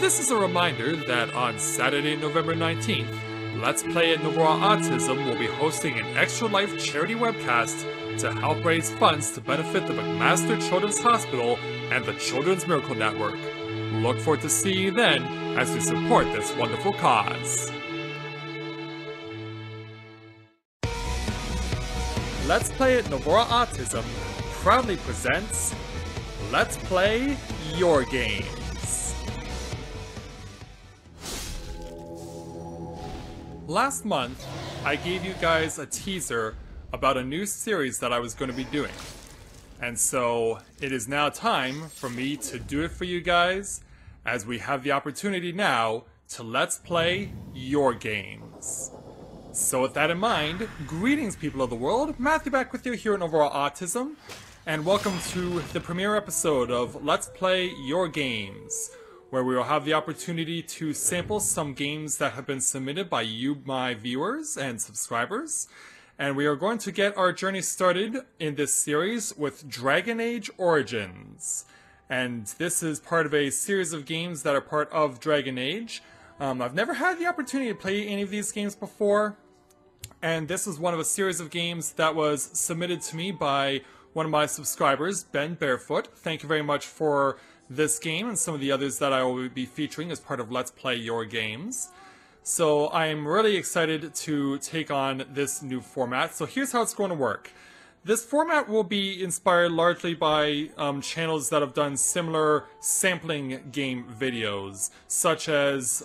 This is a reminder that on Saturday, November 19th, Let's Play at Novaura Autism will be hosting an Extra Life charity webcast to help raise funds to benefit the McMaster Children's Hospital and the Children's Miracle Network. Look forward to seeing you then as we support this wonderful cause. Let's Play at Novaura Autism proudly presents Let's Play Your Games. Last month, I gave you guys a teaser about a new series that I was going to be doing. And so, it is now time for me to do it for you guys, as we have the opportunity now to Let's Play Your Games. So with that in mind, greetings people of the world, Matthew back with you here at Novaura Autism, and welcome to the premiere episode of Let's Play Your Games, where we will have the opportunity to sample some games that have been submitted by you, my viewers and subscribers. And we are going to get our journey started in this series with Dragon Age Origins. And this is part of a series of games that are part of Dragon Age. I've never had the opportunity to play any of these games before. And this is one of a series of games that was submitted to me by one of my subscribers, Ben Barefoot. Thank you very much for this game and some of the others that I will be featuring as part of Let's Play Your Games. So I am really excited to take on this new format. So here's how it's going to work. This format will be inspired largely by channels that have done similar sampling game videos, such as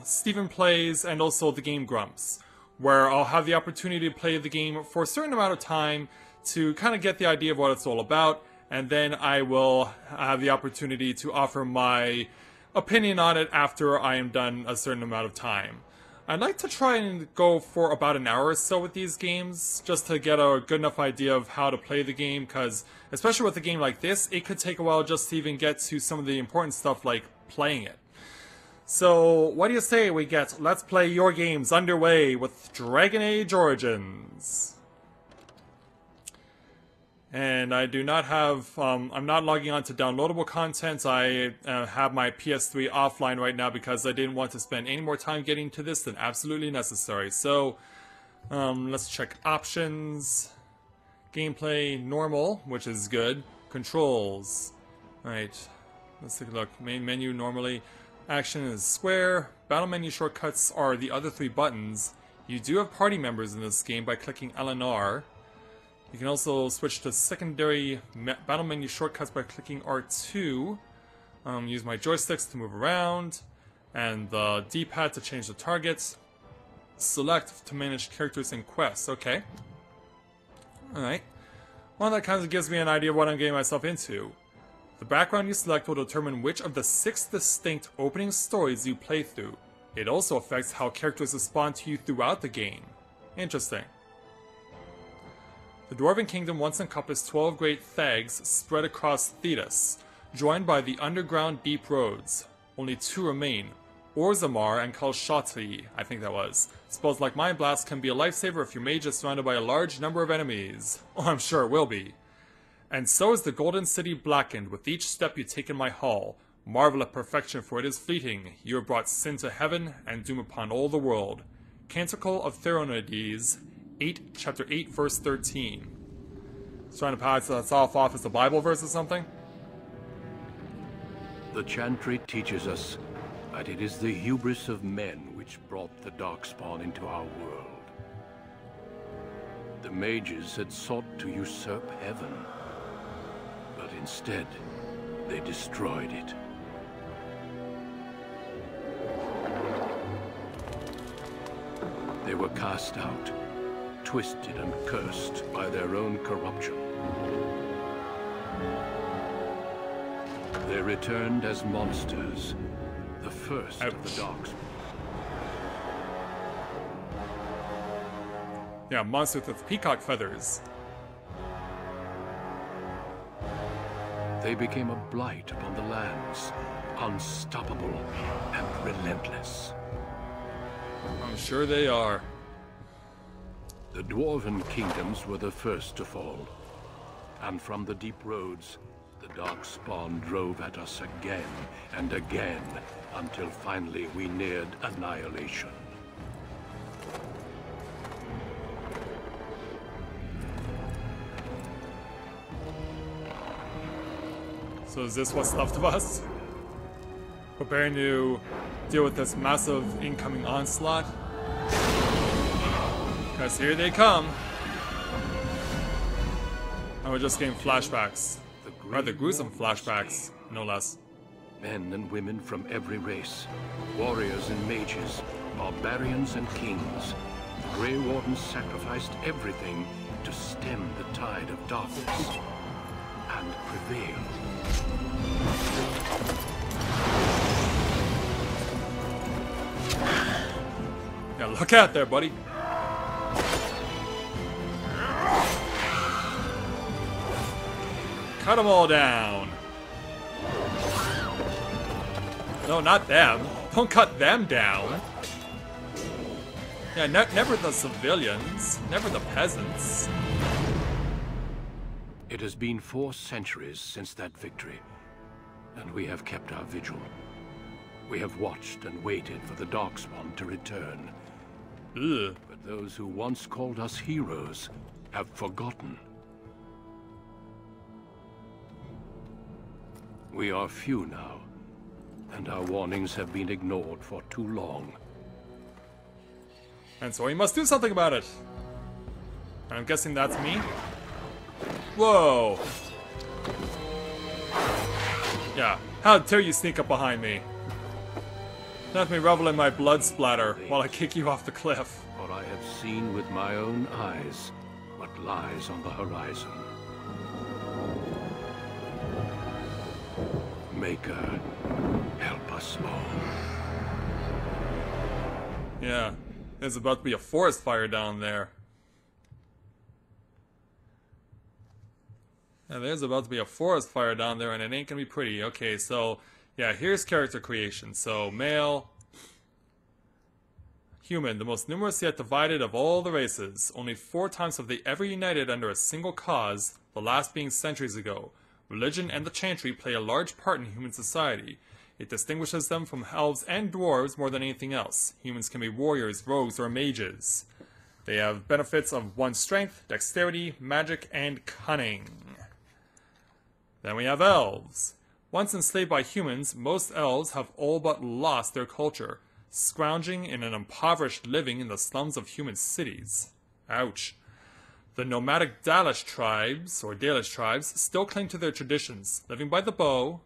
Stephen Plays and also The Game Grumps, where I'll have the opportunity to play the game for a certain amount of time to kind of get the idea of what it's all about, and then I will have the opportunity to offer my opinion on it after I am done a certain amount of time. I'd like to try and go for about an hour or so with these games, just to get a good enough idea of how to play the game, because especially with a game like this, it could take a while just to even get to some of the important stuff like playing it. So, what do you say we get Let's Play Your Games underway with Dragon Age Origins? And I do not have, I'm not logging on to downloadable content. I have my PS3 offline right now because I didn't want to spend any more time getting to this than absolutely necessary. So, let's check options, gameplay, normal, which is good, controls. Alright, let's take a look. Main menu normally, action is square, battle menu shortcuts are the other three buttons. You do have party members in this game by clicking L and R. You can also switch to secondary battle menu shortcuts by clicking R2. Use my joysticks to move around, and the D-pad to change the targets. Select to manage characters and quests. Okay. Alright. Well, that kind of gives me an idea of what I'm getting myself into. The background you select will determine which of the 6 distinct opening stories you play through. It also affects how characters respond to you throughout the game. Interesting. The Dwarven Kingdom once encompassed 12 great thags spread across Thetis, joined by the underground deep roads. Only 2 remain, Orzammar and Kalshati, I think that was. Spells like Mind Blast can be a lifesaver if your mage is surrounded by a large number of enemies. Oh, I'm sure it will be. And so is the Golden City blackened with each step you take in my hall. Marvel at perfection, for it is fleeting. You have brought sin to heaven and doom upon all the world. Canticle of Theronades, chapter 8, verse 13. It's trying to pass that off as a Bible verse or something? The chantry teaches us that it is the hubris of men which brought the Darkspawn into our world. The mages had sought to usurp heaven, but instead, they destroyed it. They were cast out, twisted and cursed by their own corruption. They returned as monsters, the first of the Darkspawn. Yeah, monsters with peacock feathers. They became a blight upon the lands, unstoppable and relentless. I'm sure they are. The Dwarven kingdoms were the first to fall, and from the deep roads, The Darkspawn drove at us again and again, until finally we neared annihilation. So is this what's left of us? Preparing to deal with this massive incoming onslaught? Because here they come. And we're just getting flashbacks. Rather gruesome flashbacks, no less. Men and women from every race, warriors and mages, barbarians and kings. The Grey Wardens sacrificed everything to stem the tide of darkness and prevail. Yeah, look out there, buddy. Cut them all down. No, not them. Don't cut them down. Yeah, never the civilians. Never the peasants. It has been 4 centuries since that victory, and we have kept our vigil. We have watched and waited for the Darkspawn to return. Ugh. But those who once called us heroes have forgotten. We are few now, and our warnings have been ignored for too long. And so we must do something about it. I'm guessing that's me. Whoa! Yeah, how dare you sneak up behind me? Let me revel in my blood splatter while I kick you off the cliff. For I have seen with my own eyes what lies on the horizon. Maker, help us all. Yeah, there's about to be a forest fire down there. Yeah, there's about to be a forest fire down there, and it ain't gonna be pretty. Okay, so, yeah, here's character creation. So, male, human, the most numerous yet divided of all the races. Only 4 times have they ever united under a single cause, the last being centuries ago. Religion and the chantry play a large part in human society. It distinguishes them from elves and dwarves more than anything else. Humans can be warriors, rogues, or mages. They have benefits of 1 strength, dexterity, magic, and cunning. Then we have elves. Once enslaved by humans, most elves have all but lost their culture, scrounging in an impoverished living in the slums of human cities. Ouch. The nomadic Dalish tribes, still cling to their traditions, living by the bow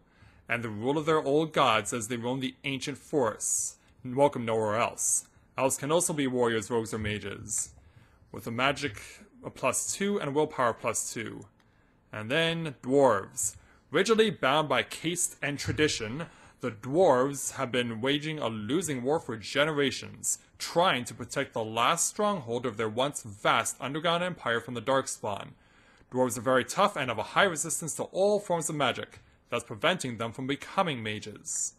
and the rule of their old gods as they roam the ancient forests, and welcome nowhere else. Elves can also be warriors, rogues, or mages, with a magic a +2 and a willpower +2. And then dwarves. Rigidly bound by caste and tradition, the dwarves have been waging a losing war for generations, trying to protect the last stronghold of their once vast underground empire from the Darkspawn. Dwarves are very tough and have a high resistance to all forms of magic, thus preventing them from becoming mages.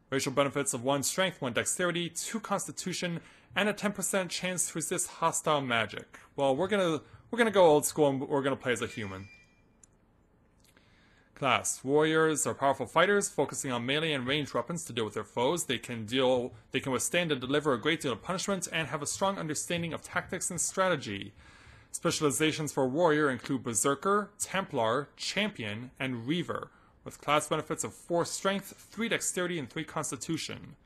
Racial benefits of 1 strength, 1 dexterity, 2 constitution, and a 10% chance to resist hostile magic. Well, we're gonna go old school and we're gonna play as a human. Class. Warriors are powerful fighters, focusing on melee and ranged weapons to deal with their foes. They can withstand and deliver a great deal of punishment and have a strong understanding of tactics and strategy. Specializations for warrior include Berserker, Templar, Champion, and Reaver, with class benefits of 4 strength, 3 dexterity, and 3 constitution.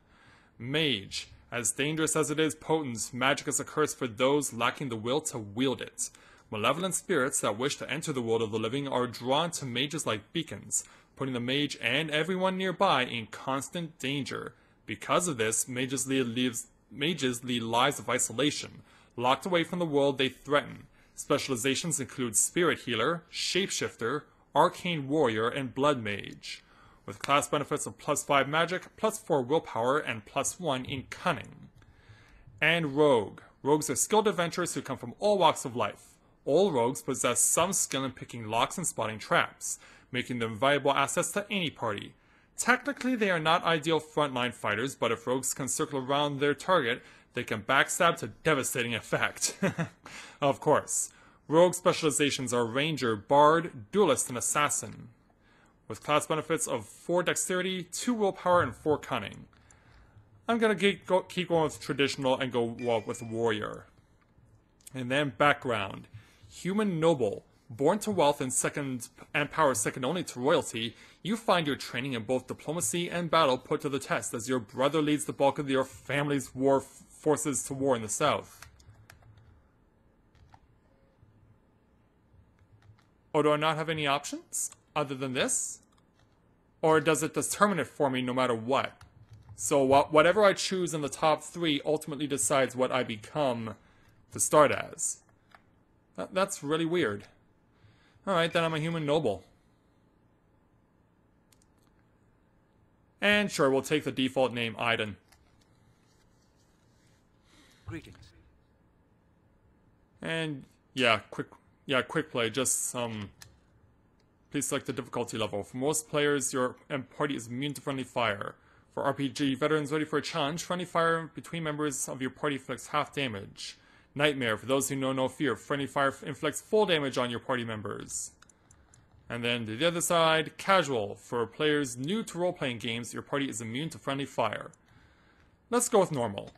Mage. As dangerous as it is potent, magic is a curse for those lacking the will to wield it. Malevolent spirits that wish to enter the world of the living are drawn to mages like beacons, putting the mage and everyone nearby in constant danger. Because of this, mages lead lives of isolation, locked away from the world they threaten. Specializations include Spirit Healer, Shapeshifter, Arcane Warrior, and Blood Mage, with class benefits of +5 magic, +4 willpower, and +1 in cunning. And Rogue. Rogues are skilled adventurers who come from all walks of life. All rogues possess some skill in picking locks and spotting traps, making them valuable assets to any party. Technically, they are not ideal frontline fighters, but if rogues can circle around their target, they can backstab to devastating effect. Of course, Rogue specializations are Ranger, Bard, Duelist, and Assassin, with class benefits of 4 Dexterity, 2 Willpower, and 4 Cunning. I'm gonna keep going with Traditional and go with Warrior. And then background. Human Noble. Born to wealth and power second only to royalty, you find your training in both diplomacy and battle put to the test as your brother leads the bulk of your family's forces to war in the south. Or do I not have any options other than this? Or does it determine it for me no matter what? So whatever I choose in the top 3 ultimately decides what I become to start as. That's really weird. Alright, then I'm a human noble. And sure, we'll take the default name, Aiden. Greetings. And quick play, just please select the difficulty level. For most players, your party is immune to friendly fire. For RPG veterans ready for a challenge, friendly fire between members of your party inflicts half damage. Nightmare, for those who know no fear, friendly fire inflicts full damage on your party members. And then to the other side, Casual, for players new to role-playing games, your party is immune to friendly fire. Let's go with Normal.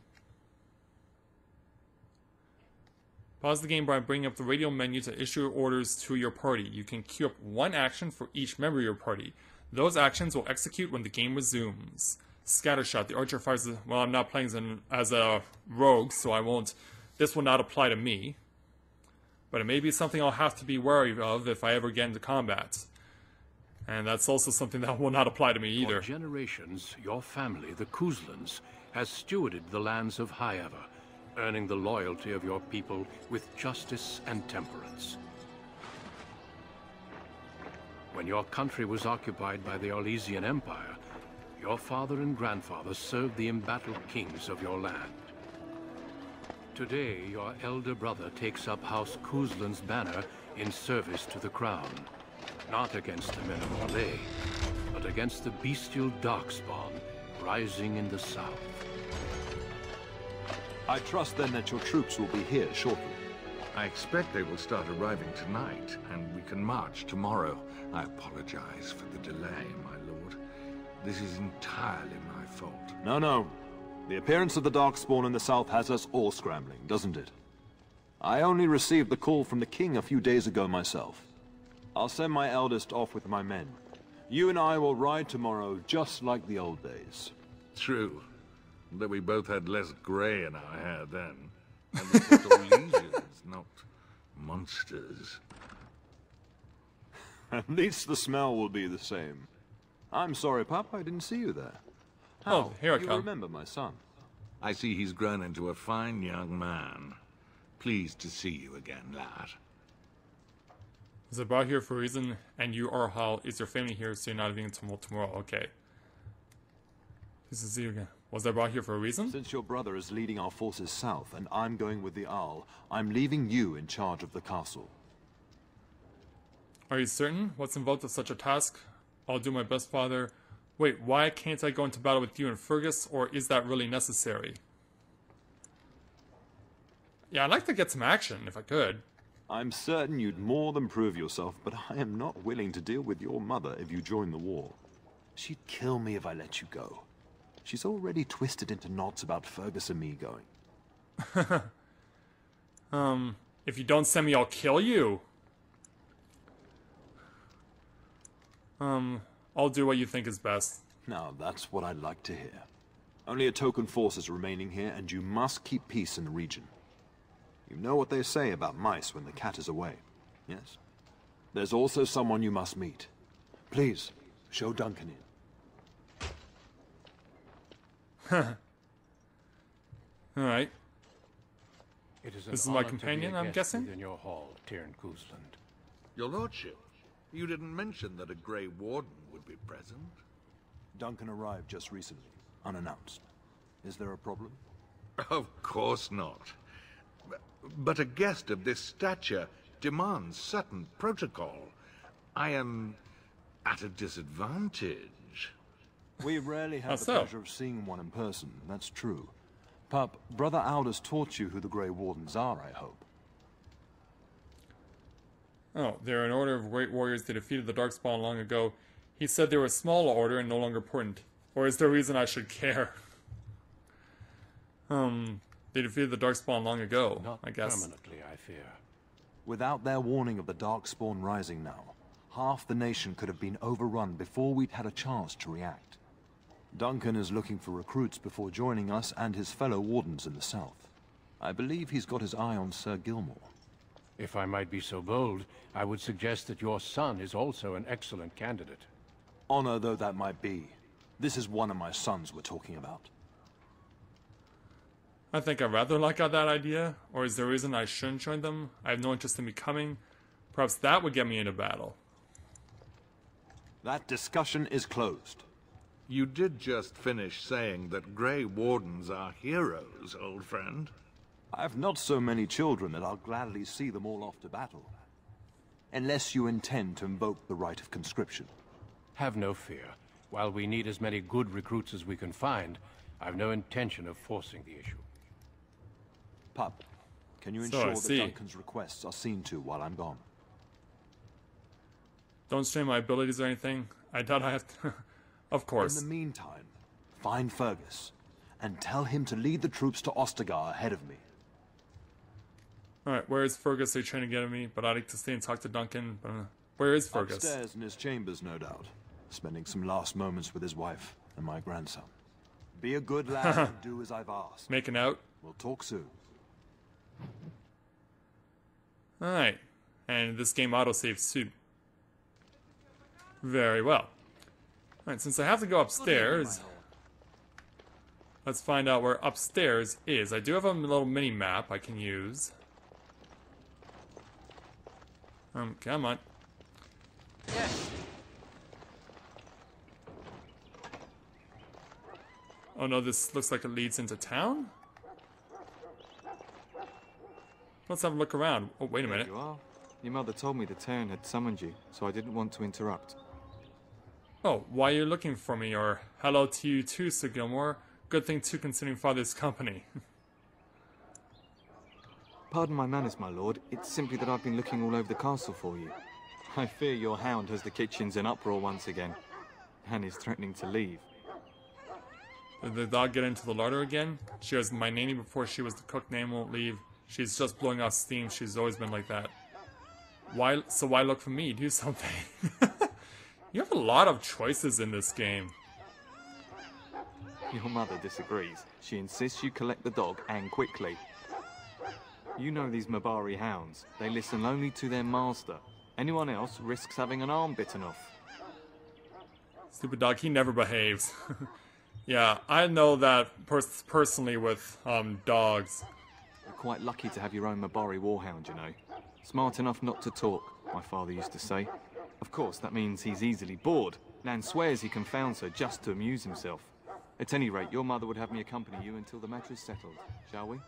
Pause the game by bringing up the radio menu to issue orders to your party. You can queue up 1 action for each member of your party. Those actions will execute when the game resumes. Scattershot, the archer fires well, I'm not playing as a rogue, so this will not apply to me. But it may be something I'll have to be wary of if I ever get into combat. And that's also something that will not apply to me either. For generations, your family, the Kuzlans, has stewarded the lands of Highever, earning the loyalty of your people with justice and temperance. When your country was occupied by the Orlesian Empire, your father and grandfather served the embattled kings of your land. Today, your elder brother takes up House Kuzlan's banner in service to the crown. Not against the men of Orlais, but against the bestial darkspawn rising in the south. I trust then that your troops will be here shortly. I expect they will start arriving tonight, and we can march tomorrow. I apologize for the delay, my lord. This is entirely my fault. No. The appearance of the Darkspawn in the south has us all scrambling, doesn't it? I only received the call from the king a few days ago myself. I'll send my eldest off with my men. You and I will ride tomorrow just like the old days. True. Though we both had less grey in our hair then. And we fought Orlesians, not monsters. At least the smell will be the same. I'm sorry, Pup, I didn't see you there. Oh, here I come. You remember my son? I see he's grown into a fine young man. Pleased to see you again, lad. Is it brought here for a reason? And you are Hal. Is your family here so you're not leaving tomorrow? Okay. This is you again. Was I brought here for a reason? Since your brother is leading our forces south and I'm going with the Owl, I'm leaving you in charge of the castle. Are you certain? What's involved with such a task? I'll do my best, father. Wait, why can't I go into battle with you and Fergus, or is that really necessary? Yeah, I'd like to get some action, if I could. I'm certain you'd more than prove yourself, but I am not willing to deal with your mother if you join the war. She'd kill me if I let you go. She's already twisted into knots about Fergus and me going. If you don't send me, I'll kill you. I'll do what you think is best. Now, that's what I'd like to hear. Only a token force is remaining here, and you must keep peace in the region. You know what they say about mice when the cat is away, yes? There's also someone you must meet. Please, show Duncan in. Alright. This is my companion, I'm guessing? In your hall, Tyrn Kuzland. Your lordship, you didn't mention that a Grey Warden would be present. Duncan arrived just recently, unannounced. Is there a problem? Of course not. But a guest of this stature demands certain protocol. I am at a disadvantage. We rarely have How the so? pleasure of seeing one in person, that's true. Pup, Brother Aldous taught you who the Grey Wardens are, I hope. Oh, they're an order of great warriors. They defeated the Darkspawn long ago. He said they were a small order and no longer important. Or is there a reason I should care? They defeated the Darkspawn long ago, Not I guess. permanently, I fear. Without their warning of the Darkspawn rising now, half the nation could have been overrun before we'd had a chance to react. Duncan is looking for recruits before joining us and his fellow wardens in the south. I believe he's got his eye on Sir Gilmore. If I might be so bold, I would suggest that your son is also an excellent candidate. Honor though that might be, this is one of my sons we're talking about. I think I rather like that idea. Or is there a reason I shouldn't join them? I have no interest in becoming. Perhaps that would get me into battle. That discussion is closed. You did just finish saying that Grey Wardens are heroes, old friend. I've not so many children that I'll gladly see them all off to battle. Unless you intend to invoke the right of conscription. Have no fear. While we need as many good recruits as we can find, I've no intention of forcing the issue. Pup, can you So I ensure that see. Duncan's requests are seen to while I'm gone? Don't strain my abilities or anything. I doubt I have to. Of In course. the meantime, find Fergus, and tell him to lead the troops to Ostagar ahead of me. Alright, where is Fergus? They're trying to get at me, but I'd like to stay and talk to Duncan. But, where is Fergus? Upstairs in his chambers, no doubt. Spending some last moments with his wife and my grandson. Be a good lad and do as I've asked. Making out? We'll talk soon. Alright. And this game autosaves too. Very well. Alright, since I have to go upstairs, let's find out where upstairs is. I do have a little mini map I can use. Come on. Yes. Oh no, this looks like it leads into town? Let's have a look around. Oh, wait a minute. There you are. Your mother told me the town had summoned you, so I didn't want to interrupt. Oh, why are you looking for me? Or hello to you too, Sir Gilmore. Good thing too, considering father's company. Pardon my manners, my lord. It's simply that I've been looking all over the castle for you. I fear your hound has the kitchens in uproar once again, and is threatening to leave. Did the dog get into the larder again? She was my nanny before she was the cook. Name won't leave. She's just blowing off steam. She's always been like that. Why? So why look for me? Do something. You have a lot of choices in this game. Your mother disagrees. She insists you collect the dog, and quickly. You know these Mabari hounds. They listen only to their master. Anyone else risks having an arm bitten off. Stupid dog. He never behaves. Yeah, I know that personally with dogs. You're quite lucky to have your own Mabari warhound, you know. Smart enough not to talk, my father used to say. Of course, that means he's easily bored. Nan swears he confounds her just to amuse himself. At any rate, your mother would have me accompany you until the matter is settled, shall we?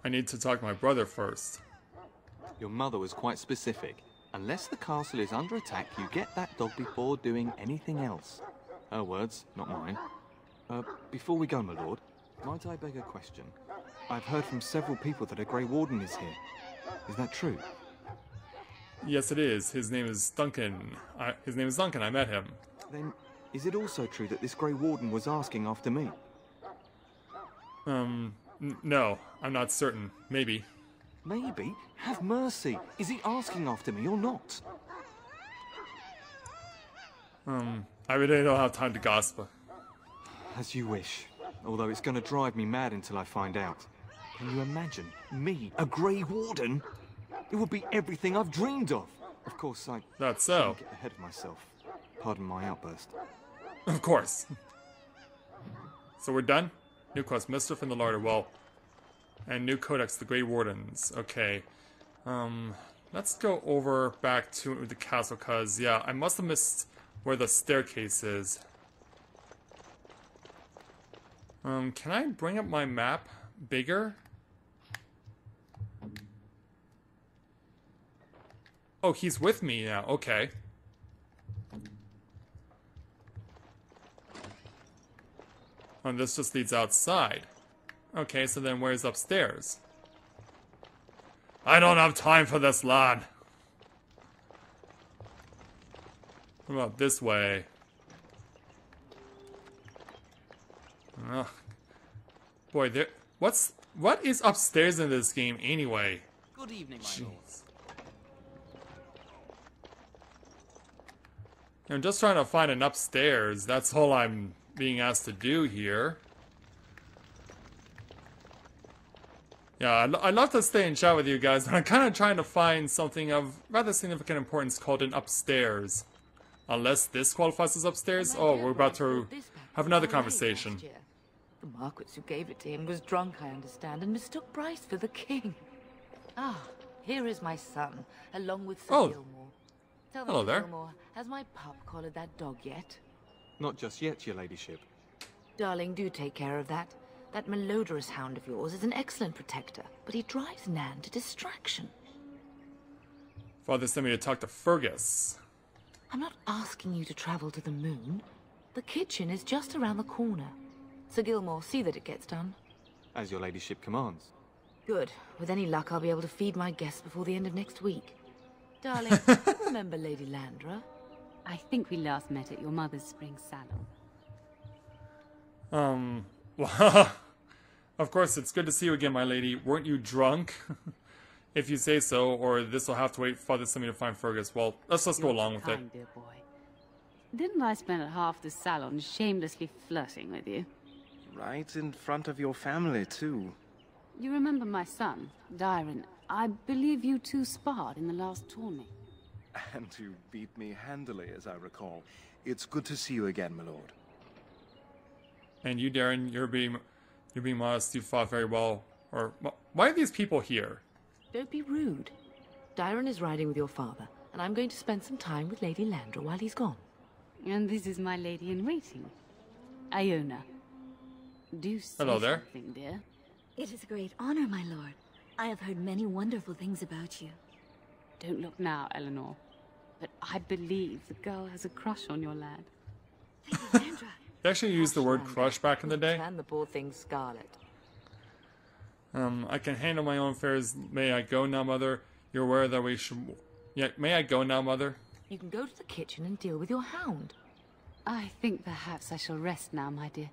I need to talk to my brother first. Your mother was quite specific. Unless the castle is under attack, you get that dog before doing anything else. Her words, not mine. Before we go, my lord, might I beg a question? I've heard from several people that a Grey Warden is here. Is that true? Yes, it is. His name is Duncan. I met him. Then, is it also true that this Grey Warden was asking after me? No, I'm not certain. Maybe. Maybe? Have mercy! Is he asking after me or not? I really don't have time to gossip. As you wish. Although it's going to drive me mad until I find out. Can you imagine? Me, a Grey Warden? It would be everything I've dreamed of. Of course, I That's so. shouldn't get ahead of myself. Pardon my outburst. Of course. So we're done? New quest, Mischief in the Larder. Well, and new codex, the Grey Wardens. Okay. Let's go over back to the castle, cause yeah, I must have missed where the staircase is. Can I bring up my map bigger? Oh, he's with me now. Okay. And this just leads outside. Okay, so then where's upstairs? I don't have time for this, lad. What about this way? Ugh. Boy, what is upstairs in this game anyway? Good evening, my lord. I'm just trying to find an upstairs. That's all I'm being asked to do here. Yeah, I'd love to stay and chat with you guys, but I'm kind of trying to find something of rather significant importance called an upstairs. Unless this qualifies as upstairs. Oh, we're about to have another conversation. The Marquis who gave it to him was drunk, I understand, and mistook Bryce for the king. Ah, here is my son, along with Sir Gilmore. Tell me, hello there. Gilmore, has my pup collared that dog yet? Not just yet, your ladyship. Darling, do take care of that. That malodorous hound of yours is an excellent protector, but he drives Nan to distraction. Father sent me to talk to Fergus. I'm not asking you to travel to the moon. The kitchen is just around the corner. Sir Gilmore, see that it gets done. As your ladyship commands. Good. With any luck, I'll be able to feed my guests before the end of next week. Darling, remember Lady Landra? I think we last met at your mother's spring salon. Well, of course, it's good to see you again, my lady. Weren't you drunk? If you say so, or this will have to wait for Father Simi to find Fergus. Well, let's just go along with it. Dear boy. Didn't I spend half the salon shamelessly flirting with you? Right in front of your family, too. You remember my son, Dyron. I believe you two sparred in the last tourney. And you beat me handily, as I recall. It's good to see you again, my lord. And you, Darren, you're being modest. You fought very well. Or why are these people here? Don't be rude. Dyron is riding with your father, and I'm going to spend some time with Lady Landra while he's gone. And this is my lady in waiting, Iona. Do say Hello there. something, dear. It is a great honor, my lord. I have heard many wonderful things about you. Don't look now, Eleanor. But I believe the girl has a crush on your lad. Lady Landra. They actually used the word crush back in the day. And the poor thing's scarlet. I can handle my own affairs. May I go now, mother? You're aware that we should... Yeah, may I go now, mother? You can go to the kitchen and deal with your hound. I think perhaps I shall rest now, my dear.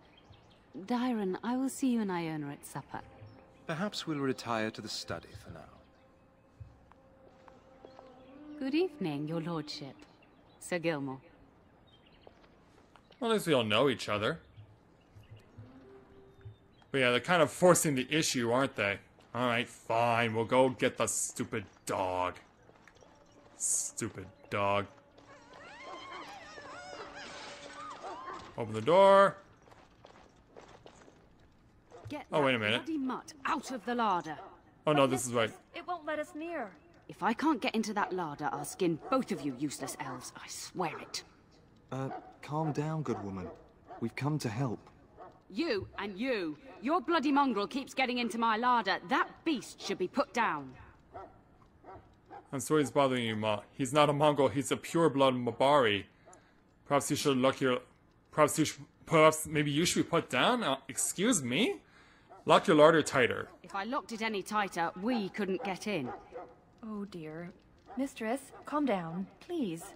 Dyron, I will see you and Iona at supper. Perhaps we'll retire to the study for now. Good evening, your lordship. Sir Gilmore. Well, at least we all know each other. But yeah, they're kind of forcing the issue, aren't they? Alright, fine. We'll go get the stupid dog. Stupid dog. Open the door. Get Oh, wait a that minute. bloody mutt out of the larder. Oh no, this is right. It won't let us near. If I can't get into that larder, I'll skin both of you useless elves. I swear it. Calm down, good woman. We've come to help. You and you. Your bloody mongrel keeps getting into my larder. That beast should be put down. I'm sorry he's bothering you, Ma. He's not a Mongol, he's a pure-blood Mabari. Perhaps you should lock your... Perhaps maybe you should be put down? Excuse me? Lock your larder tighter. If I locked it any tighter, we couldn't get in. Oh dear. Mistress, calm down, please.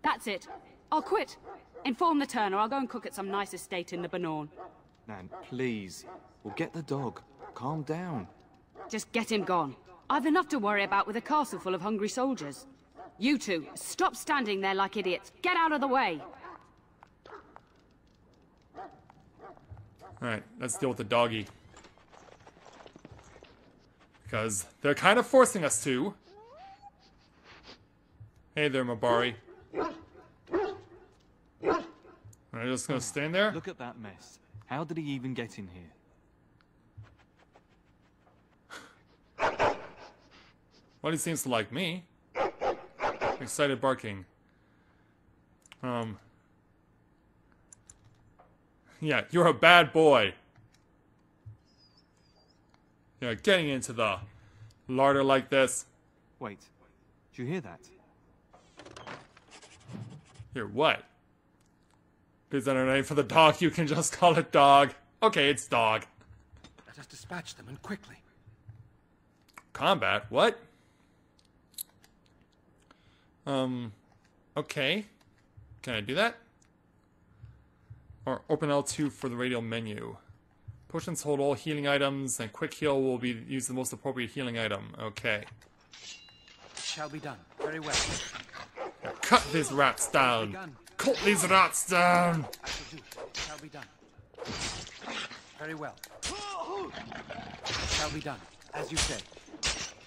That's it. I'll quit. Inform the Turner. I'll go and cook at some nice estate in the Banorn. Nan, please. We'll get the dog. Calm down. Just get him gone. I've enough to worry about with a castle full of hungry soldiers. You two, stop standing there like idiots. Get out of the way. Alright, let's deal with the doggy. Because they're kind of forcing us to. Hey there, Mabari. Are you just gonna stand there? Look at that mess. How did he even get in here? Well, he seems to like me. Excited barking. Yeah, you're a bad boy. Yeah, getting into the larder like this. Wait. Did you hear that? Here, what? Please enter a name for the dog. You can just call it dog. Okay, it's dog. Let us dispatch them, and quickly. Combat? What? Okay. Can I do that? Or open L2 for the radial menu. Potions hold all healing items, and quick heal will be use the most appropriate healing item. Okay. Shall be done. Very well. Now cut these rats down. Cut these rats down. I shall do. Shall be done. Very well. Shall be done. As you say.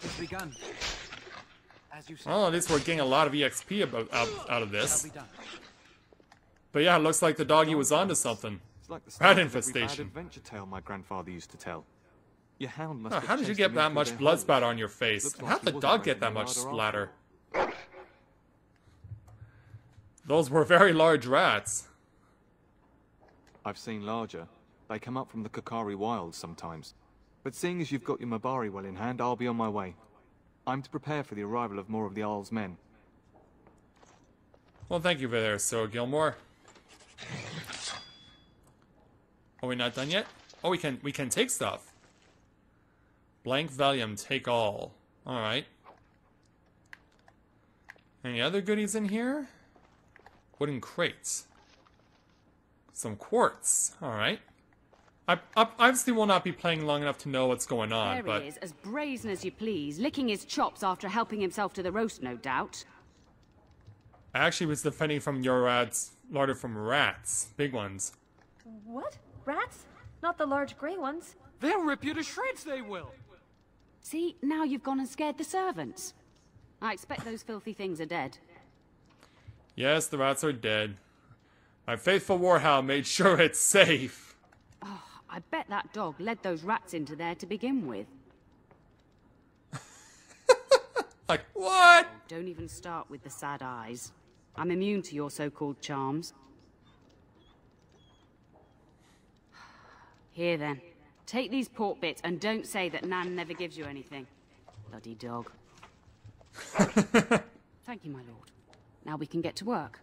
It's begun. As you say. Oh, at least we're getting a lot of EXP out of this. Shall be done. But yeah, it looks like the doggy was onto something. It's like the Rat start of every bad infestation. adventure tale my grandfather used to tell. Your hound must Oh, have how did you chased get them that in much through their blood holes. splatter on your face? Looks And like how'd he the wasn't dog very get that much larder after splatter? all. Those were very large rats. I've seen larger. They come up from the Kakari wilds sometimes. But seeing as you've got your Mabari well in hand, I'll be on my way. I'm to prepare for the arrival of more of the Isle's men. Well, thank you for there, Sir Gilmore. Are we not done yet? Oh, we can take stuff. Blank Valium, take all. Alright. Any other goodies in here? Wooden crates. Some quartz. Alright. I obviously will not be playing long enough to know what's going on, There but... he is, as brazen as you please, licking his chops after helping himself to the roast, no doubt. I actually was defending from your rats, larder from rats. Big ones. What? Rats? Not the large grey ones. They'll rip you to shreds, they will. See, now you've gone and scared the servants. I expect those filthy things are dead. Yes, the rats are dead. My faithful warhound made sure it's safe. Oh, I bet that dog led those rats into there to begin with. Like, what? Oh, don't even start with the sad eyes. I'm immune to your so-called charms. Here then. Take these pork bits and don't say that Nan never gives you anything. Bloody dog. Thank you, my lord. Now we can get to work.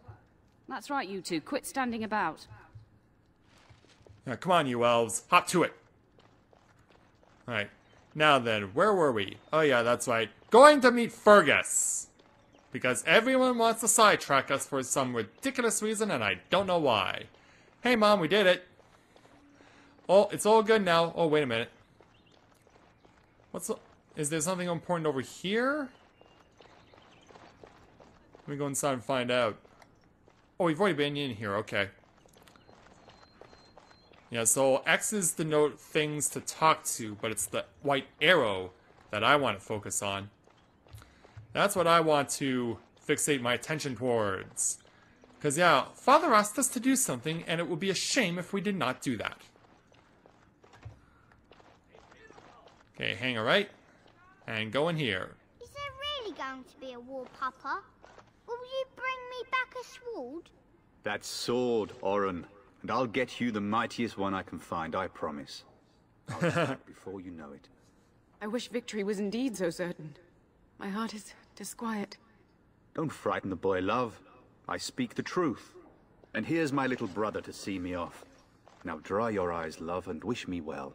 That's right, you two. Quit standing about. Now, come on, you elves. Hop to it. Alright. Now then, where were we? Oh yeah, that's right. Going to meet Fergus. Because everyone wants to sidetrack us for some ridiculous reason, and I don't know why. Hey, Mom, we did it. Oh, it's all good now. Oh, wait a minute. Is there something important over here? Let me go inside and find out. Oh, we've already been in here. Okay. Yeah, so X is to note things to talk to, but it's the white arrow that I want to focus on. That's what I want to fixate my attention towards. Because, yeah, Father asked us to do something, and it would be a shame if we did not do that. Okay, hang a right, and go in here. Is there really going to be a war, Papa? Will you bring me back a sword? That sword, Oren, and I'll get you the mightiest one I can find, I promise. I'll be back before you know it. I wish victory was indeed so certain. My heart is disquiet. Don't frighten the boy, love. I speak the truth. And here's my little brother to see me off. Now dry your eyes, love, and wish me well.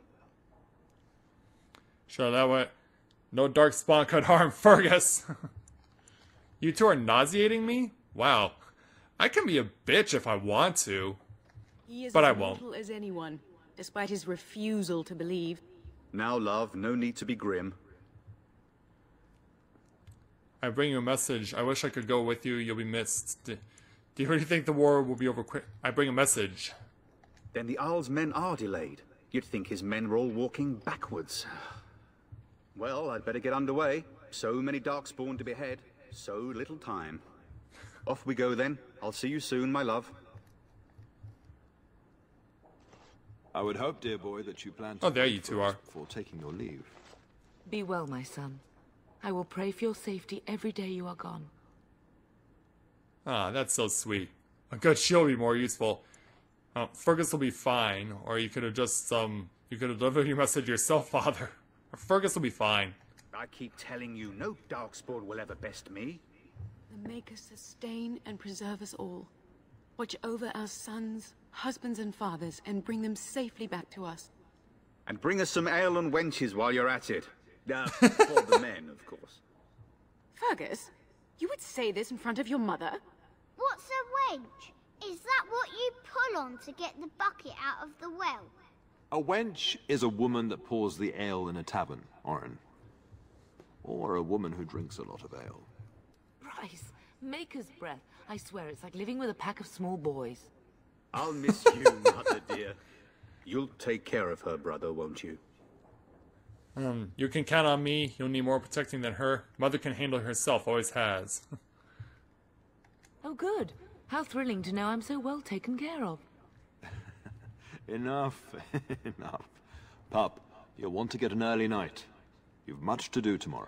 Sure, that way. No dark spawn could harm Fergus. You two are nauseating me? Wow. I can be a bitch if I want to. He is but as I won't. brutal as anyone, despite his refusal to believe. Now, love, no need to be grim. I bring you a message. I wish I could go with you. You'll be missed. Do you really think the war will be over quick? I bring a message. Then the Isle's men are delayed. You'd think his men were all walking backwards. Well, I'd better get underway. So many Darkspawn to behead. So little time. Off we go then. I'll see you soon, my love. I would hope, dear boy, that you plan to... Oh, there you two are. ...before taking your leave. Be well, my son. I will pray for your safety every day you are gone. Ah, that's so sweet. A good shield would be more useful. Fergus will be fine, or you could have just, you could have delivered your message yourself, Father. Fergus will be fine. I keep telling you, no Darkspawn will ever best me. The Maker sustain and preserve us all. Watch over our sons, husbands and fathers, and bring them safely back to us. And bring us some ale and wenches while you're at it. For the men, of course. Fergus, You would say this in front of your mother? What's a wench? Is that what you pull on to get the bucket out of the well? A wench is a woman that pours the ale in a tavern, Orin. Or a woman who drinks a lot of ale. Bryce, maker's breath. I swear it's like living with a pack of small boys. I'll miss you, mother dear. You'll take care of her, brother, won't you? You can count on me. You'll need more protecting than her. Mother can handle it herself, always has. Oh, good. How thrilling to know I'm so well taken care of. Enough, enough. Pup, you'll want to get an early night. You've much to do tomorrow.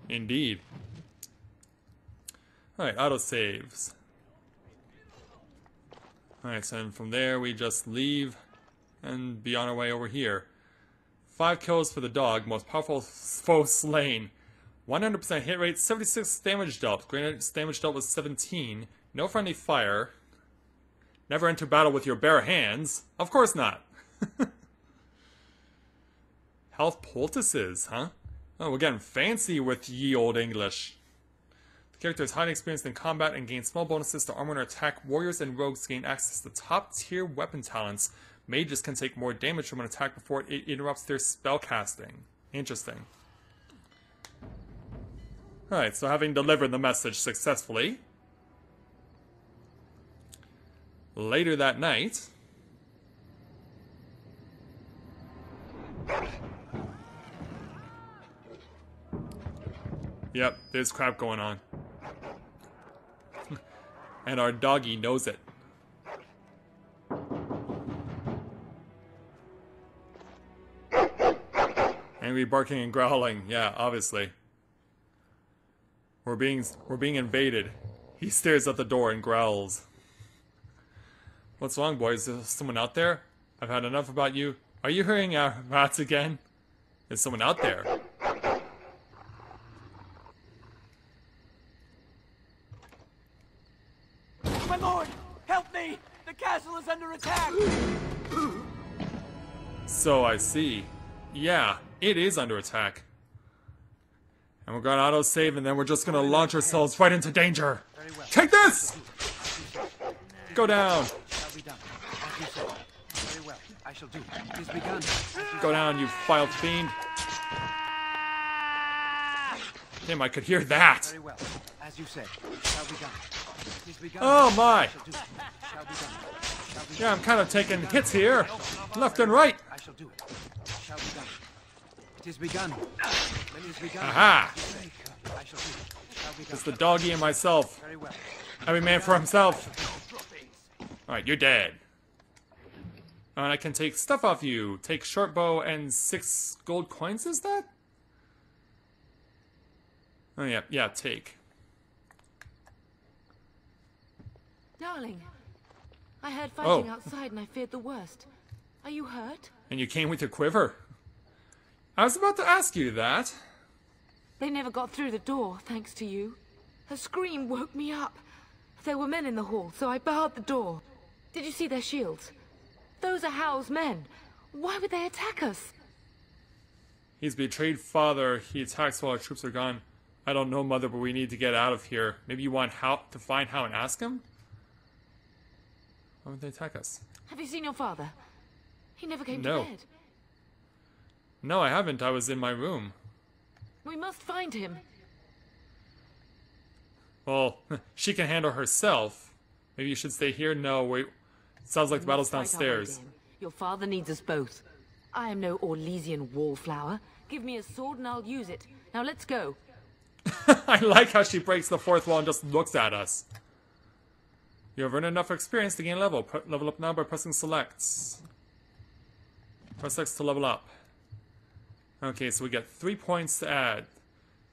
Indeed. Alright, autosaves. Alright, so then from there we just leave and be on our way over here. 5 kills for the dog, most powerful foe slain. 100% hit rate, 76 damage dealt. Granted, damage dealt was 17. No friendly fire. Never enter battle with your bare hands. Of course not. Health poultices, huh? Oh, we're getting fancy with ye old English. The character is highly experienced in combat and gains small bonuses to armor and attack. Warriors and rogues gain access to top-tier weapon talents. Mages can take more damage from an attack before it interrupts their spell casting. Interesting. Alright, so having delivered the message successfully, later that night, yep, there's crap going on. And our doggy knows it. Angry barking and growling, yeah, obviously. We're being invaded. He stares at the door and growls. What's wrong, boys? Is there someone out there? I've had enough about you. Are you hearing rats again? Is someone out there? My lord! Help me! The castle is under attack! So I see. Yeah, it is under attack. And we're gonna auto-save and then we're just gonna launch ourselves right into danger. Take this! Go down. I shall do. It is begun. Go down, you vile fiend. Damn, I could hear that. Very well. As you say. Shall be done. It is begun. Oh my! Shall be done. Yeah, I'm kind of taking hits here, left and right. I shall do it. Shall be done. It is begun. It is begun. Aha! I shall do it. Shall be done. It's the doggy and myself. Very well. Every man for himself. Alright, you're dead. And I can take stuff off you. Take short bow and 6 gold coins, is that? Oh yeah, yeah, take. Darling, I heard fighting outside and I feared the worst. Are you hurt? And you came with your quiver? I was about to ask you that. They never got through the door, thanks to you. Her scream woke me up. There were men in the hall, so I barred the door. Did you see their shields? Those are Howl's men. Why would they attack us? He's betrayed father. He attacks while our troops are gone. I don't know, Mother, but we need to get out of here. Maybe you want How to find How and ask him? Why would they attack us? Have you seen your father? He never came No. to bed. No, I haven't. I was in my room. We must find him. Well, she can handle herself. Maybe you should stay here? No, wait. Sounds like the battle's downstairs. Your father needs us both. I am no Orlesian wallflower. Give me a sword and I'll use it. Now let's go. I like how she breaks the fourth wall and just looks at us. You have earned enough experience to gain level. Level up now by pressing selects. Press X to level up. Okay, so we get 3 points to add.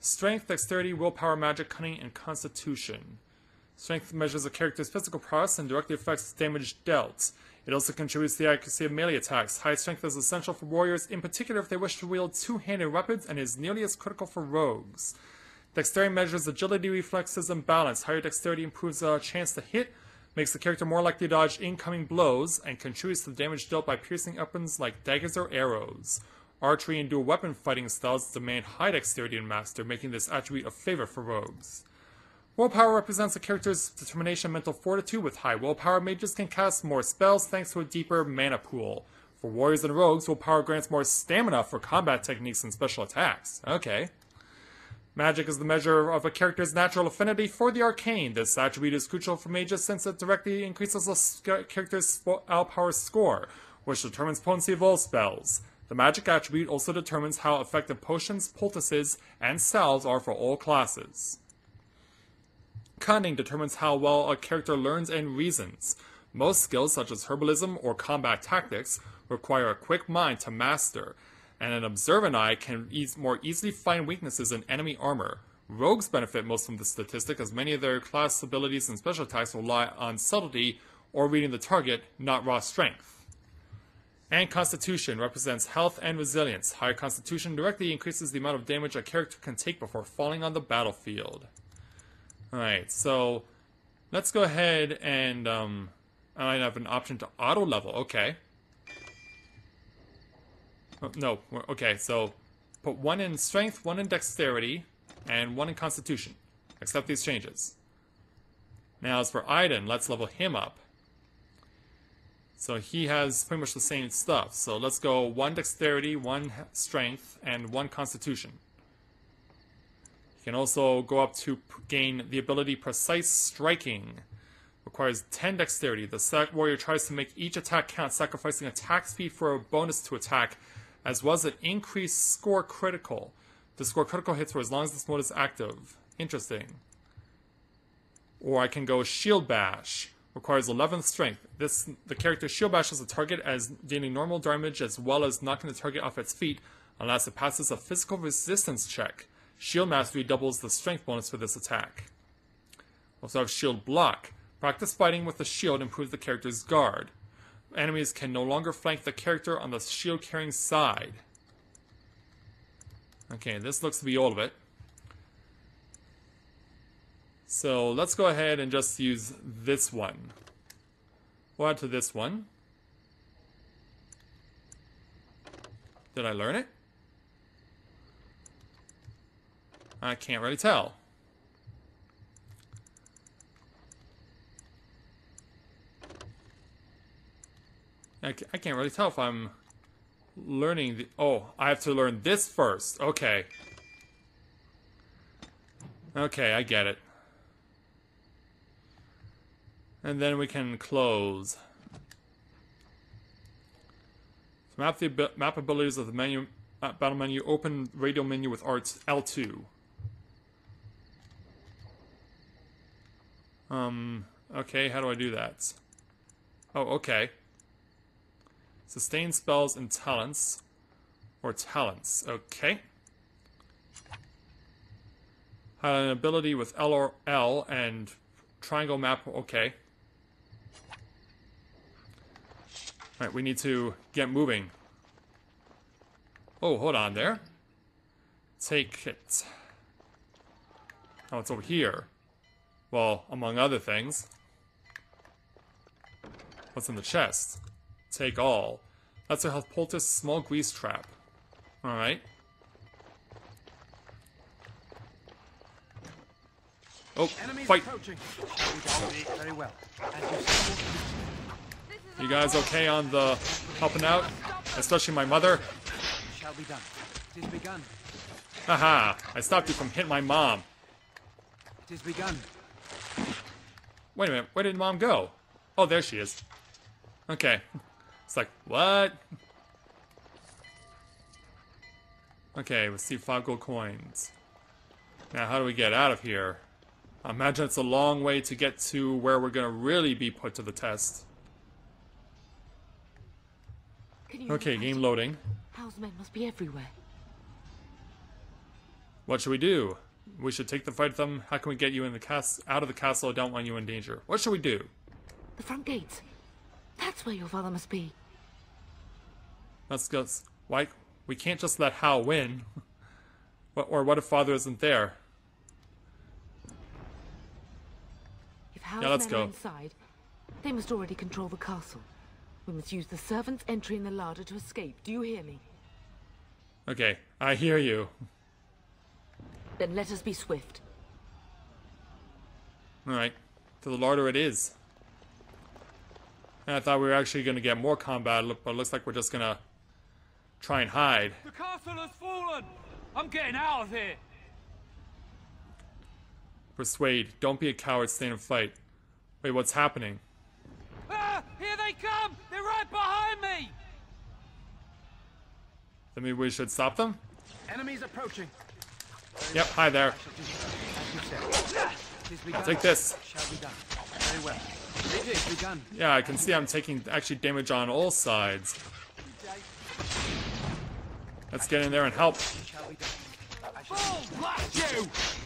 Strength, Dexterity, Willpower, Magic, Cunning, and Constitution. Strength measures a character's physical prowess and directly affects damage dealt. It also contributes to the accuracy of melee attacks. High strength is essential for warriors, in particular if they wish to wield two-handed weapons, and is nearly as critical for rogues. Dexterity measures agility, reflexes, and balance. Higher dexterity improves the chance to hit, makes the character more likely to dodge incoming blows, and contributes to the damage dealt by piercing weapons like daggers or arrows. Archery and dual weapon fighting styles demand high dexterity and master, making this attribute a favor for rogues. Willpower represents a character's determination and mental fortitude. With high willpower, mages can cast more spells thanks to a deeper mana pool. For warriors and rogues, willpower grants more stamina for combat techniques and special attacks. Okay. Magic is the measure of a character's natural affinity for the arcane. This attribute is crucial for mages since it directly increases a character's willpower score, which determines potency of all spells. The magic attribute also determines how effective potions, poultices, and salves are for all classes. Cunning determines how well a character learns and reasons. Most skills, such as herbalism or combat tactics, require a quick mind to master, and an observant eye can more easily find weaknesses in enemy armor. Rogues benefit most from this statistic, as many of their class abilities and special attacks rely on subtlety or reading the target, not raw strength. And Constitution represents health and resilience. Higher Constitution directly increases the amount of damage a character can take before falling on the battlefield. Alright, so let's go ahead and I have an option to auto level. Okay. Oh, no, okay, so put 1 in strength, 1 in dexterity, and 1 in constitution. Accept these changes. Now as for Aiden, let's level him up. So he has pretty much the same stuff. So let's go 1 dexterity, 1 strength, and 1 constitution. You can also go up to gain the ability Precise Striking. Requires 10 dexterity. The warrior tries to make each attack count, sacrificing attack speed for a bonus to attack, as well as an increased score critical. To score critical hits for as long as this mode is active. Interesting. Or I can go Shield Bash. Requires 11th strength. The character Shield Bashes the target as dealing normal damage as well as knocking the target off its feet unless it passes a physical resistance check. Shield Mastery doubles the strength bonus for this attack. Also have Shield Block. Practice fighting with the shield improves the character's guard. Enemies can no longer flank the character on the shield-carrying side. Okay, this looks to be all of it. So let's go ahead and just use this one. We'll add to this one. Did I learn it? I can't really tell. I can't really tell if I'm learning the... Oh, I have to learn this first. Okay. Okay, I get it. And then we can close. So map abilities of the menu, battle menu. Open radio menu with arts L2. Okay, how do I do that? Oh, okay. Sustain spells and talents. Or talents. Okay. Had an ability with L or L and triangle map. Okay. Alright, we need to get moving. Oh, hold on there. Take it. Oh, it's over here. Well, among other things. What's in the chest? Take all. That's a health poultice, small grease trap. Alright. Oh, fight! Very well. You guys okay on the helping out? Especially my mother? It shall be done. It is begun. Haha, I stopped you from hitting my mom. It is begun. Wait a minute, where did Mom go? Oh, there she is. Okay. It's like, what? Okay, let's see 5 gold coins. Now, how do we get out of here? I imagine it's a long way to get to where we're gonna really be put to the test. Okay, game loading. House men must be everywhere. What should we do? We should take the fight with them. How can we get you in the out of the castle? I don't want you in danger. What should we do? The front gates. That's where your father must be. Let's go. Why? We can't just let Hal win. Or what if father isn't there? If Hal's let's men go. are inside, they must already control the castle. We must use the servants' entry in the larder to escape. Do you hear me? Okay, I hear you. Then let us be swift. Alright. To the larder it is. And I thought we were actually going to get more combat, but it looks like we're just going to try and hide. The castle has fallen! I'm getting out of here! Persuade. Don't be a coward, stay and fight. Wait, what's happening? Ah! Here they come! They're right behind me! Then maybe we should stop them? Enemies approaching. Yep, hi there. I'll take this. Shall be done. Very well. It is begun. Yeah, I can see I'm taking actually damage on all sides. Let's get in there and help.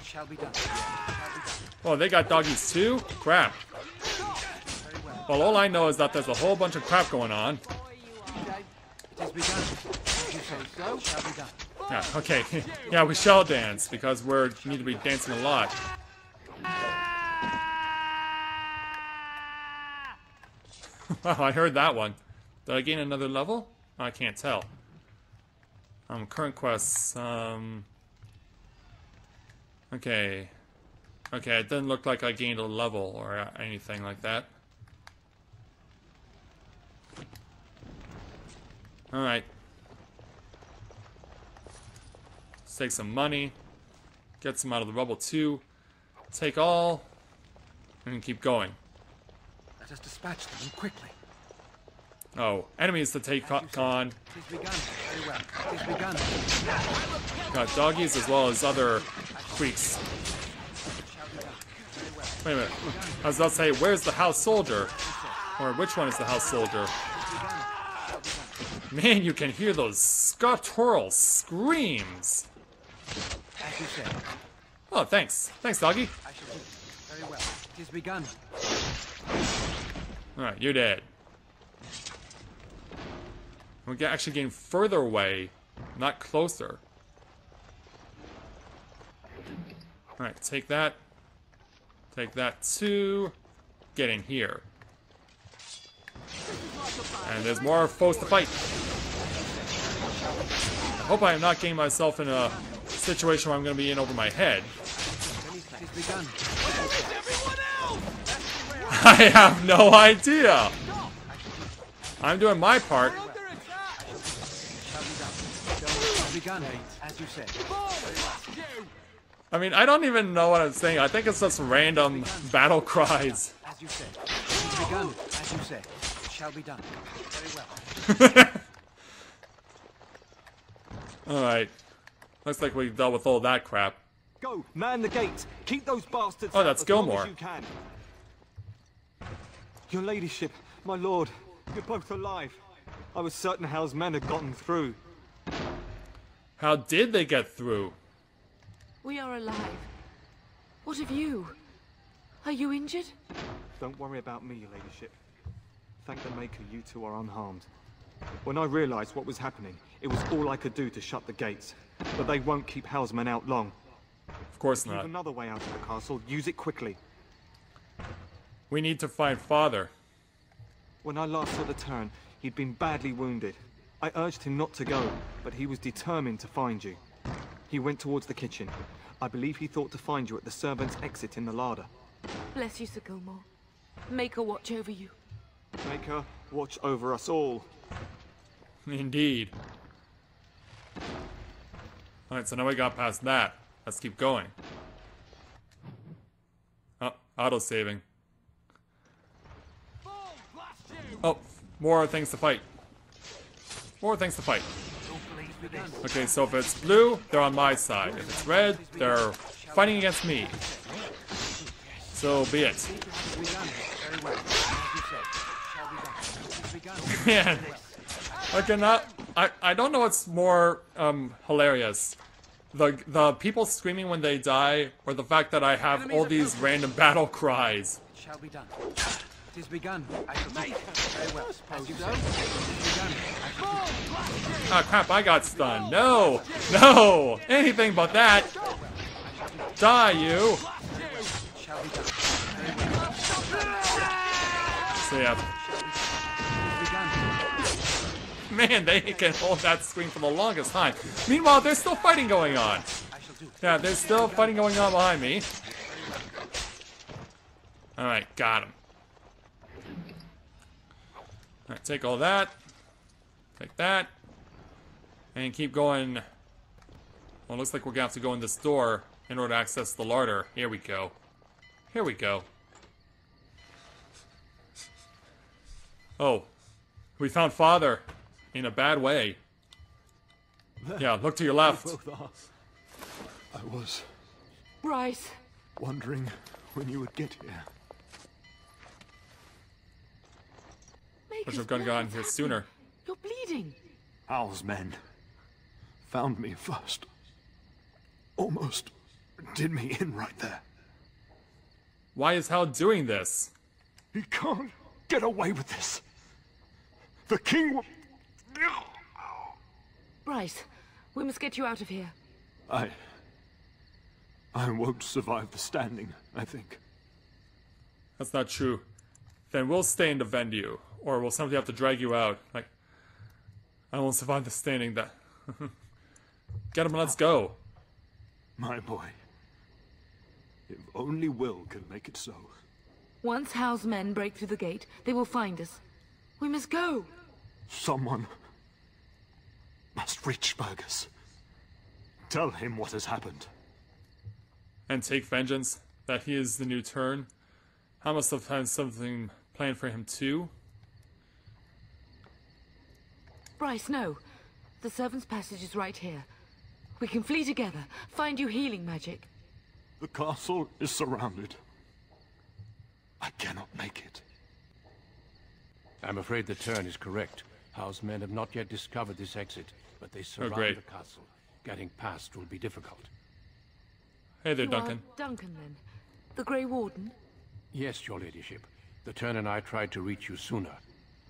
Shall be done. Oh, they got doggies too? Crap. Well, all I know is that there's a whole bunch of crap going on. It is begun. You say so? Shall be done. Yeah, okay. Yeah, we shall dance because we need to be dancing a lot. Wow, I heard that one. Did I gain another level? I can't tell. Current quests. Okay. Okay, it didn't look like I gained a level or anything like that. Alright. Let's take some money. Get some out of the rubble too. Take all. And keep going. Let us dispatch them quickly. Oh, enemies to take on. It is begun. Very well. It is begun. Got doggies as well as other freaks. Wait a minute. I was about to say, where's the house soldier? Or which one is the house soldier? Man, you can hear those sculptural screams. As you said. Oh, thanks. Thanks, doggy. I shall do. Very well. It is begun. Alright, you're dead. We're actually getting further away, not closer. Alright, take that. Take that too. Get in here. And there's more foes to fight. I hope I am not getting myself in a situation where I'm going to be in over my head. I have no idea. I'm doing my part. I mean, I don't even know what I'm saying. I think it's just random battle cries. As you said. It's begun. As you said. It shall be done. Very well. Alright. Looks like we've dealt with all that crap. Go, man the gates. Keep those bastards Oh, that's out as long Gilmore. as you can. Your ladyship, my lord, you're both alive. I was certain Hal's men had gotten through. How did they get through? We are alive. What of you? Are you injured? Don't worry about me, your ladyship. Thank the Maker you two are unharmed. When I realized what was happening, it was all I could do to shut the gates. But they won't keep Hal's men out long. Of course If not. you've another way out of the castle, use it quickly. We need to find Father. When I last saw the turn, he'd been badly wounded. I urged him not to go, but he was determined to find you. He went towards the kitchen. I believe he thought to find you at the servants' exit in the larder. Bless you, Sir Gilmore. Make her watch over you. Make her watch over us all. Indeed. Alright, so now we got past that. Let's keep going. Oh, auto-saving. Oh, more things to fight. More things to fight. Okay, so if it's blue, they're on my side. If it's red, they're fighting against me. So be it. Man, I cannot. I don't know what's more hilarious. The people screaming when they die, or the fact that I have all these random battle cries. It shall be done. It is begun. I shall make. Very well. As you say. It is begun. Ah, crap, I got stunned. No! No! Anything but that! Die, you! So yeah. Man, they can hold that screen for the longest time. Meanwhile, there's still fighting going on. Yeah, there's still fighting going on behind me. Alright, got him. Alright, take all that. Take that. And keep going. Well, it looks like we're gonna have to go in this door in order to access the larder. Here we go. Here we go. Oh. We found Father. In a bad way. There. Yeah, look to your left. They both are. I was Bryce. wondering when you would get here. I should have gotten here sooner. You're bleeding. Hal's men found me first. Almost did me in right there. Why is Hal doing this? He can't get away with this. The king will... Bryce, we must get you out of here. I won't survive the standing, I think. That's not true. Then we'll stay and defend you. Or we'll simply have to drag you out. Like, I won't survive the standing that... Get him and let's go. My boy. If only Will can make it so. Once Hal's men break through the gate, they will find us. We must go. Someone must reach Fergus. Tell him what has happened. And take vengeance that he is the new turn. Hal must have had something planned for him too. Bryce, no. The servant's passage is right here. We can flee together, find you healing magic. The castle is surrounded. I cannot make it. I'm afraid the turn is correct. Hal's men have not yet discovered this exit, but they surround the castle. Getting past will be difficult. Hey there, You Duncan. are Duncan, then? The Grey Warden? Yes, your ladyship. The turn and I tried to reach you sooner.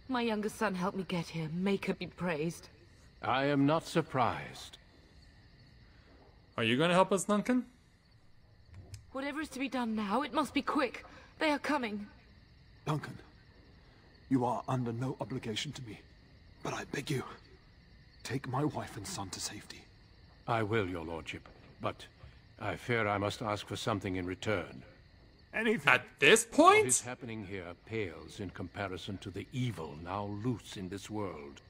My youngest son helped me get here. Make her be praised. I am not surprised. Are you going to help us, Duncan? Whatever is to be done now, it must be quick. They are coming. Duncan, you are under no obligation to me, but I beg you, take my wife and son to safety. I will, your lordship, but I fear I must ask for something in return. Anything? At this point? What is happening here pales in comparison to the evil now loose in this world.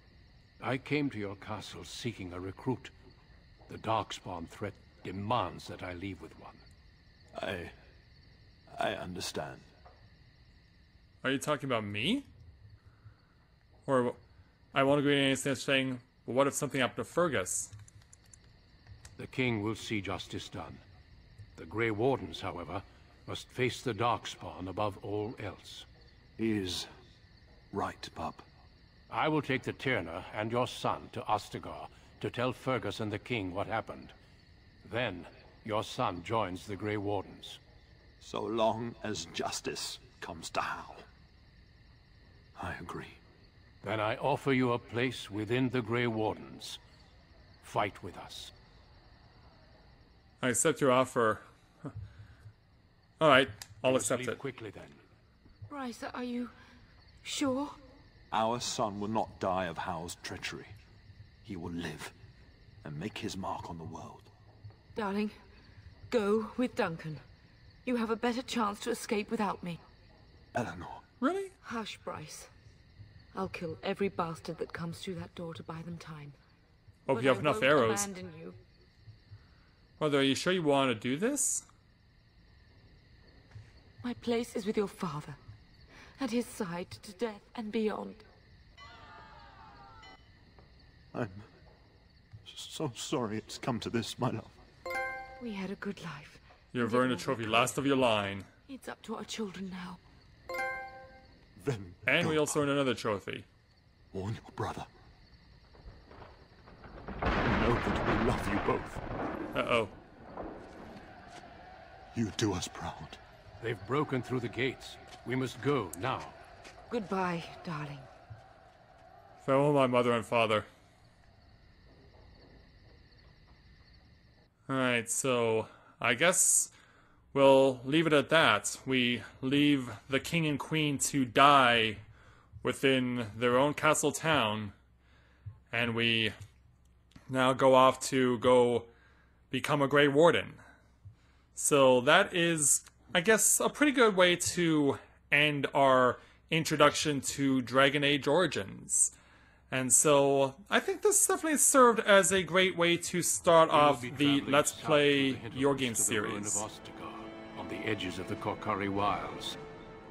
I came to your castle seeking a recruit. The Darkspawn threat demands that I leave with one. I understand. Are you talking about me? Or I won't agree to anything saying, but what if something happened to Fergus? The king will see justice done. The Grey Wardens, however, must face the Darkspawn above all else. He is right, pup. I will take the Tyrna and your son to Ostagar to tell Fergus and the king what happened. Then, your son joins the Grey Wardens. So long as justice comes to Hal. I agree. Then I offer you a place within the Grey Wardens. Fight with us. I accept your offer. Alright, I'll accept Leave it. quickly then. Bryce, are you sure? Our son will not die of Hal's treachery. He will live and make his mark on the world. Darling, go with Duncan. You have a better chance to escape without me. Eleanor. Really? Hush, Bryce. I'll kill every bastard that comes through that door to buy them time. Hope But you have I enough won't arrows. abandon you. Mother, are you sure you want to do this? My place is with your father. At his side to death and beyond. I'm so sorry it's come to this, my love. We had a good life. You've earned a trophy, last of your line. It's up to our children now. Then And we also earned another trophy. warn your brother. Know that we love you both. Uh-oh. You do us proud. They've broken through the gates. We must go now. Goodbye, darling. Farewell, my mother and father. Alright, so I guess we'll leave it at that. We leave the king and queen to die within their own castle town, and we now go off to go become a Grey Warden. So that is I guess, a pretty good way to end our introduction to Dragon Age Origins. And so, I think this definitely served as a great way to start off the Let's Play Your Game series. On the edges of the Korkari Wilds.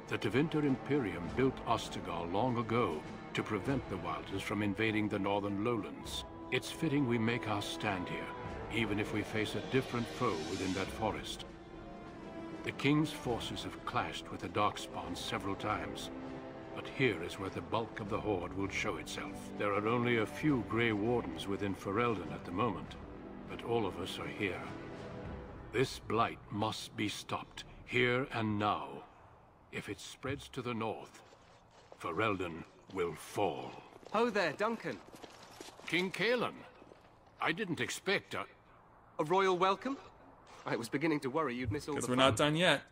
The Tevinter Imperium built Ostagar long ago to prevent the Wilders from invading the northern lowlands. It's fitting we make our stand here, even if we face a different foe within that forest. The King's forces have clashed with the Darkspawn several times, but here is where the bulk of the Horde will show itself. There are only a few Grey Wardens within Ferelden at the moment, but all of us are here. This blight must be stopped, here and now. If it spreads to the north, Ferelden will fall. Ho there, Duncan. King Kalen, I didn't expect a royal welcome? I was beginning to worry you'd miss all the fun. Because we're not done yet.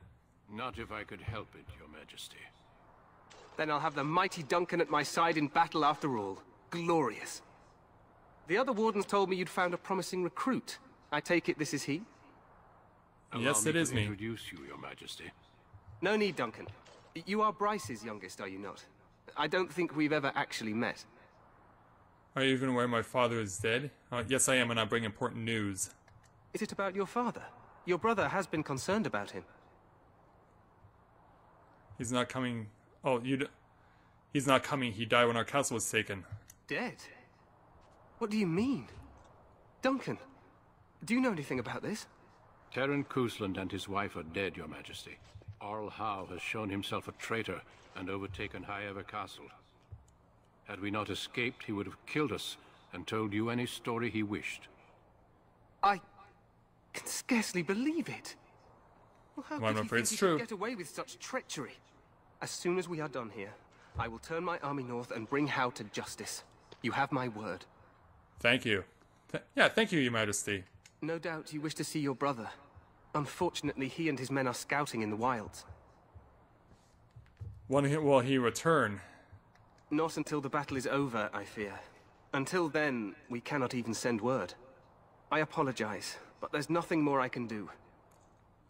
Not if I could help it, Your Majesty. Then I'll have the mighty Duncan at my side in battle after all. Glorious. The other wardens told me you'd found a promising recruit. I take it this is he? Yes, it is me. Introduce you, Your Majesty. No need, Duncan. You are Bryce's youngest, are you not? I don't think we've ever actually met. Are you even aware my father is dead? Yes, I am, and I bring important news. Is it about your father? Your brother has been concerned about him. He's not coming. Oh, he's not coming. He died when our castle was taken. Dead? What do you mean? Duncan, do you know anything about this? Terran Cousland and his wife are dead, Your Majesty. Arl Howe has shown himself a traitor and overtaken High Ever Castle. Had we not escaped, he would have killed us and told you any story he wished. I can scarcely believe it. Well, how I'm could afraid he it's think he true. could get away with such treachery? As soon as we are done here, I will turn my army north and bring Howe to justice. You have my word. Thank you. Yeah, thank you, Your Majesty. No doubt you wish to see your brother. Unfortunately, he and his men are scouting in the wilds. When will he return? Not until the battle is over, I fear. Until then, we cannot even send word. I apologize, but there's nothing more I can do.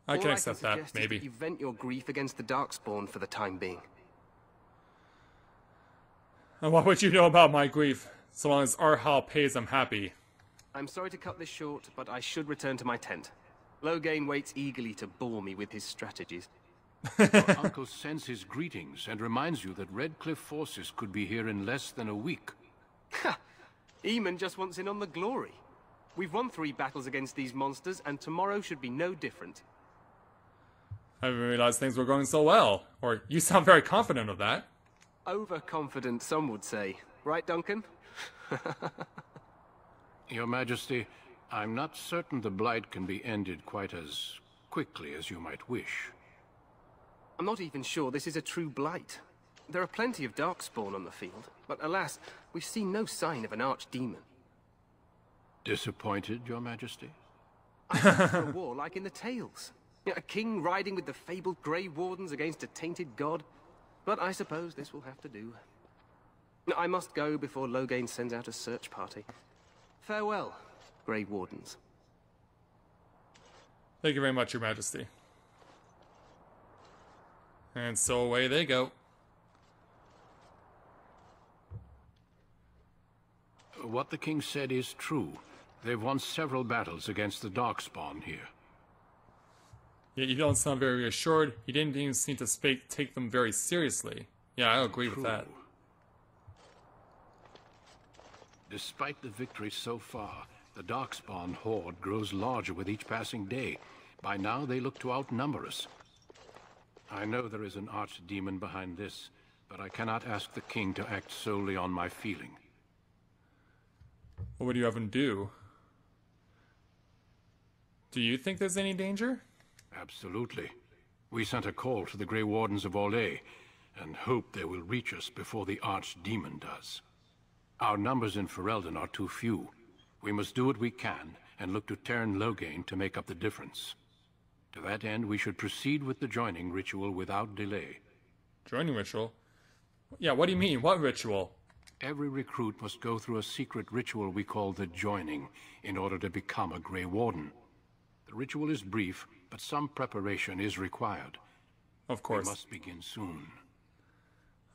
I can accept that, suggest is maybe. that you vent your grief against the Darkspawn for the time being. And what would you know about my grief? So long as Arhal pays, I'm happy. I'm sorry to cut this short, but I should return to my tent. Loghain waits eagerly to bore me with his strategies. Your uncle sends his greetings and reminds you that Redcliffe forces could be here in less than a week. Ha! Eamon just wants in on the glory. We've won 3 battles against these monsters, and tomorrow should be no different. I didn't realize things were going so well. Or you sound very confident of that. Overconfident, some would say. Right, Duncan? Your Majesty, I'm not certain the Blight can be ended quite as quickly as you might wish. I'm not even sure this is a true blight. There are plenty of Darkspawn on the field, but alas, we've seen no sign of an archdemon. Disappointed, Your Majesty? I hope for a war like in the tales. A king riding with the fabled Grey Wardens against a tainted god. But I suppose this will have to do. I must go before Loghain sends out a search party. Farewell, Grey Wardens. Thank you very much, Your Majesty. And so away they go. What the king said is true. They've won several battles against the Darkspawn here. Yeah, you don't sound very reassured. You didn't even seem to take them very seriously. Yeah, I agree with that. Despite the victory so far, the Darkspawn horde grows larger with each passing day. By now, they look to outnumber us. I know there is an archdemon behind this, but I cannot ask the king to act solely on my feeling. What would you have him do? Do you think there's any danger? Absolutely. We sent a call to the Grey Wardens of Orlais, and hope they will reach us before the archdemon does. Our numbers in Ferelden are too few. We must do what we can, and look to Terran Loghain to make up the difference. To that end, we should proceed with the joining ritual without delay. Joining ritual? Yeah, what do you mean? What ritual? Every recruit must go through a secret ritual we call the joining, in order to become a Grey Warden. The ritual is brief, but some preparation is required. Of course. We must begin soon.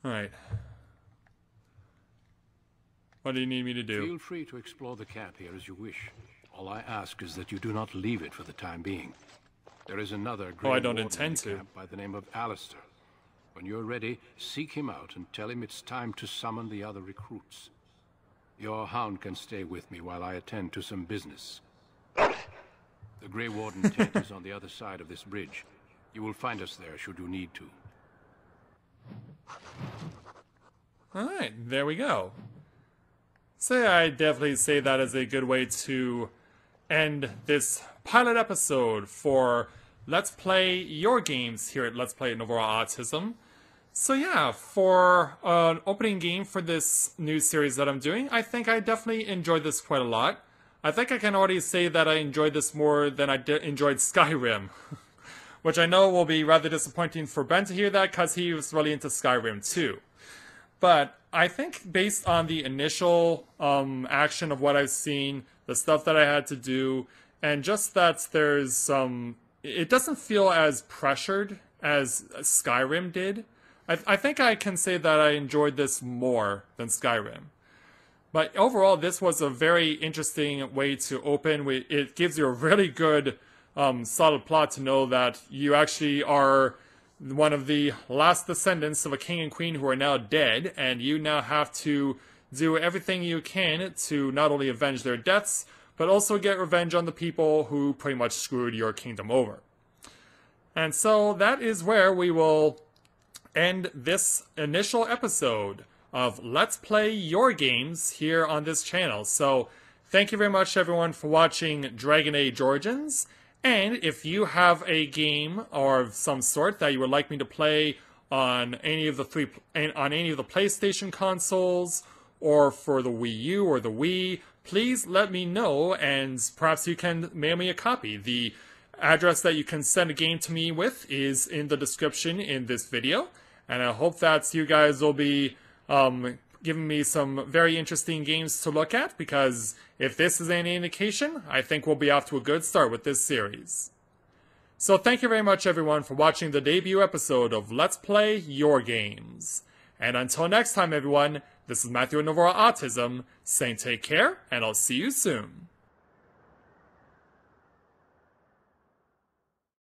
Alright. What do you need me to do? Feel free to explore the camp here as you wish. All I ask is that you do not leave it for the time being. There is another Grey I don't Warden intend in the to. camp by the name of Alistair. When you're ready, seek him out and tell him it's time to summon the other recruits. Your hound can stay with me while I attend to some business. The Grey Warden tent is on the other side of this bridge. You will find us there should you need to. Alright, there we go. So yeah, I definitely say that is a good way to end this pilot episode for Let's Play Your Games here at Let's Play Novaura Autism. So yeah, for an opening game for this new series that I'm doing, I think I definitely enjoyed this quite a lot. I think I can already say that I enjoyed this more than I enjoyed Skyrim. Which I know will be rather disappointing for Ben to hear that, because he was really into Skyrim too. But I think based on the initial action of what I've seen, the stuff that I had to do, and just that there's some... it doesn't feel as pressured as Skyrim did. I think I can say that I enjoyed this more than Skyrim. But overall, this was a very interesting way to open. It gives you a really good, solid plot to know that you actually are one of the last descendants of a king and queen who are now dead, and you now have to do everything you can to not only avenge their deaths, but also get revenge on the people who pretty much screwed your kingdom over. And so that is where we will end this initial episode of Let's Play Your Games here on this channel. So thank you very much everyone for watching Dragon Age Origins. And if you have a game or of some sort that you would like me to play on any of the PlayStation consoles, or for the Wii U or the Wii, please let me know, and perhaps you can mail me a copy. The address that you can send a game to me with is in the description in this video, and I hope that you guys will be giving me some very interesting games to look at, because if this is any indication, I think we'll be off to a good start with this series. So thank you very much everyone for watching the debut episode of Let's Play Your Games. And until next time everyone, this is Matthew at Novaura Autism, saying take care, and I'll see you soon.